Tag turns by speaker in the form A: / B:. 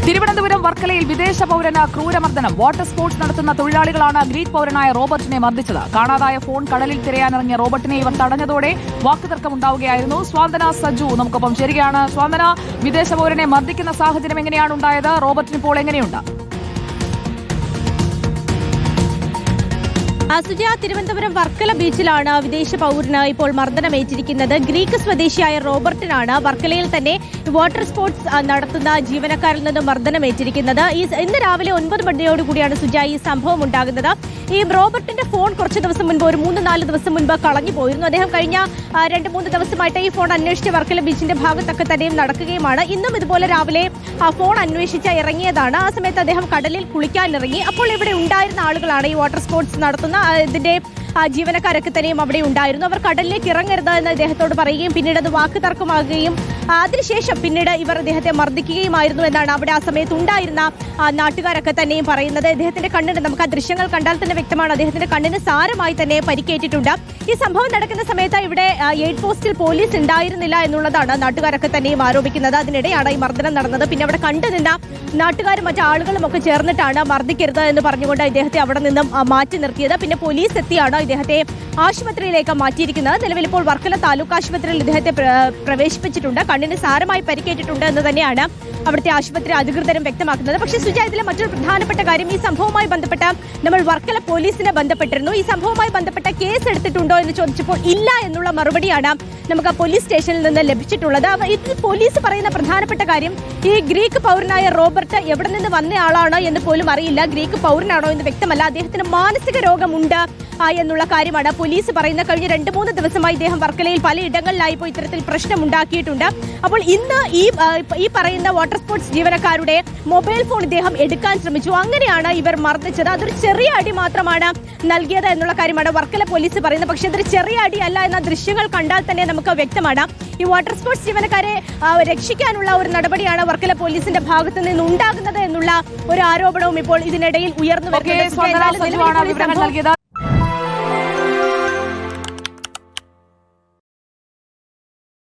A: തിരുവനന്തപുരം വർക്കലയിൽ വിദേശ പൗരന് ക്രൂരമർദ്ദനം. വാട്ടർ സ്പോർട്സ് നടത്തുന്ന തൊഴിലാളികളാണ് ഗ്രീക്ക് പൗരനായ റോബർട്ടിനെ മർദ്ദിച്ചത്. കാണാതായ ഫോൺ കടലിൽ തിരയാനിറങ്ങിയ റോബർട്ടിനെ ഇവർ തടഞ്ഞതോടെ വാക്കുതർക്കമുണ്ടാവുകയായിരുന്നു. സ്വാന്തന സജു നമുക്കൊപ്പം ചേരുകയാണ്. സ്വാന്തന, വിദേശ പൗരനെ മർദ്ദിക്കുന്ന സാഹചര്യം എങ്ങനെയാണ് ഉണ്ടായത്? റോബർട്ടിന് ഇപ്പോൾ എങ്ങനെയുണ്ട്?
B: സുജ, തിരുവനന്തപുരം വർക്കല ബീച്ചിലാണ് വിദേശ പൗരന് ഇപ്പോൾ മർദ്ദനമേറ്റിരിക്കുന്നത്. ഗ്രീക്ക് സ്വദേശിയായ റോബർട്ടിനാണ് വർക്കലയിൽ തന്നെ വാട്ടർ സ്പോർട്സ് നടത്തുന്ന ജീവനക്കാരിൽ നിന്ന് മർദ്ദനമേറ്റിരിക്കുന്നത്. ഇന്ന് രാവിലെ 9 മണിയോടുകൂടിയാണ് സുജ ഈ സംഭവം ഉണ്ടാകുന്നത്. ഈ റോബർട്ടിന്റെ ഫോൺ കുറച്ച് ദിവസം മുൻപ്, ഒരു 3-4 ദിവസം മുൻപ് കളഞ്ഞു പോയിരുന്നു. അദ്ദേഹം കഴിഞ്ഞ 2-3 ദിവസമായിട്ട് ഈ ഫോൺ അന്വേഷിച്ച് വർക്കല ബീച്ചിന്റെ ഭാഗത്തൊക്കെ തന്നെയും നടക്കുകയുമാണ്. ഇന്നും ഇതുപോലെ രാവിലെ ആ ഫോൺ അന്വേഷിച്ച് ഇറങ്ങിയതാണ്. ആ സമയത്ത് അദ്ദേഹം കടലിൽ കുളിക്കാനിറങ്ങി. അപ്പോൾ ഇവിടെ ഉണ്ടായിരുന്ന ആളുകളാണ് ഈ വാട്ടർ സ്പോർട്സ് നടത്തുന്ന ഇതിന്റെ ജീവനക്കാരൊക്കെ തന്നെയും അവിടെ ഉണ്ടായിരുന്നു. അവർ കടലിലേക്ക് ഇറങ്ങരുത് എന്ന് അദ്ദേഹത്തോട് പറയുകയും പിന്നീട് അത് വാക്ക് തർക്കമാകുകയും അതിനുശേഷം പിന്നീട് ഇവർ അദ്ദേഹത്തെ മർദ്ദിക്കുകയുമായിരുന്നു എന്നാണ് അവിടെ ആ സമയത്ത് ഉണ്ടായിരുന്ന നാട്ടുകാരൊക്കെ തന്നെയും പറയുന്നത്. അദ്ദേഹത്തിന്റെ കണ്ണിന്, നമുക്ക് ആ ദൃശ്യങ്ങൾ കണ്ടാൽ തന്നെ വ്യക്തമാണ്, അദ്ദേഹത്തിന്റെ കണ്ണിന് സാരമായി തന്നെ പരിക്കേറ്റിട്ടുണ്ട്. ഈ സംഭവം നടക്കുന്ന സമയത്ത് ഇവിടെ എയ്ഡ് പോസ്റ്റിൽ പോലീസ് ഉണ്ടായിരുന്നില്ല എന്നുള്ളതാണ് നാട്ടുകാരൊക്കെ തന്നെയും ആരോപിക്കുന്നത്. അതിനിടെയാണ് ഈ മർദ്ദനം നടന്നത്. പിന്നെ അവിടെ കണ്ടുനിന്ന നാട്ടുകാരും മറ്റു ആളുകളും ഒക്കെ ചേർന്നിട്ടാണ് മർദ്ദിക്കരുത് എന്ന് പറഞ്ഞുകൊണ്ട് ഇദ്ദേഹത്തെ അവിടെ നിന്നും മാറ്റി നിർത്തിയത്. പിന്നെ പോലീസ് എത്തിയാണ് ഇദ്ദേഹത്തെ ആശുപത്രിയിലേക്ക് മാറ്റിയിരിക്കുന്നത്. നിലവിൽ ഇപ്പോൾ വർക്കല താലൂക്ക് ആശുപത്രിയിൽ ഇദ്ദേഹത്തെ പ്രവേശിപ്പിച്ചിട്ടുണ്ട്. കണ്ണിന് സാരമായി പരിക്കേറ്റിട്ടുണ്ട് എന്ന് തന്നെയാണ് അവിടുത്തെ ആശുപത്രി അധികൃതരും വ്യക്തമാക്കുന്നത്. പക്ഷേ സുജ, ഇതിലെ മറ്റൊരു പ്രധാനപ്പെട്ട കാര്യം, ഈ സംഭവവുമായി ബന്ധപ്പെട്ട നമ്മൾ വർക്കല പോലീസിനെ ബന്ധപ്പെട്ടിരുന്നു. ഈ സംഭവവുമായി ബന്ധപ്പെട്ട കേസ് എടുത്തിട്ടുണ്ടോ എന്ന് ചോദിച്ചപ്പോൾ ഇല്ല എന്നുള്ള മറുപടിയാണ് നമുക്ക് പോലീസ് സ്റ്റേഷനിൽ നിന്ന് ലഭിച്ചിട്ടുള്ളത്. ഇതിൽ പോലീസ് പറയുന്ന പ്രധാനപ്പെട്ട കാര്യം, ഈ ഗ്രീക്ക് പൗരനായ റോബർട്ട് എവിടെ നിന്ന് വന്ന ആളാണ് എന്ന് പോലും അറിയില്ല. ഗ്രീക്ക് പൗരനാണോ എന്ന് വ്യക്തമല്ല. അദ്ദേഹത്തിന് മാനസിക രോഗമുണ്ട് എന്നുള്ള കാര്യമാണ് പോലീസ് പറയുന്നത്. കഴിഞ്ഞ 2-3 ദിവസമായി ഇദ്ദേഹം വർക്കലയിൽ പലയിടങ്ങളിലായി പോയി ഇത്തരത്തിൽ പ്രശ്നം ഉണ്ടാക്കിയിട്ടുണ്ട്. അപ്പോൾ ഇന്ന് ഈ പറയുന്ന വാട്ടർ സ്പോർട്സ് ജീവനക്കാരുടെ മൊബൈൽ ഫോൺ ഇദ്ദേഹം എടുക്കാൻ ശ്രമിച്ചു. അങ്ങനെയാണ് ഇവർ മർദ്ദിച്ചത്. അതൊരു ചെറിയ അടി മാത്രമാണ് നൽകിയത് എന്നുള്ള കാര്യമാണ് വർക്കല പോലീസ് പറയുന്നത്. പക്ഷേ അതൊരു ചെറിയ അടി അല്ല എന്ന ദൃശ്യങ്ങൾ കണ്ടാൽ തന്നെ നമുക്ക് വ്യക്തമാണ്. ഈ വാട്ടർ സ്പോർട്സ് ജീവനക്കാരെ രക്ഷിക്കാനുള്ള ഒരു നടപടിയാണ് വർക്കല പോലീസിന്റെ ഭാഗത്തു നിന്ന് ഉണ്ടാകുന്നത് എന്നുള്ള ഒരു ആരോപണവും ഇപ്പോൾ ഇതിനിടയിൽ ഉയർന്നു വരുന്നത്.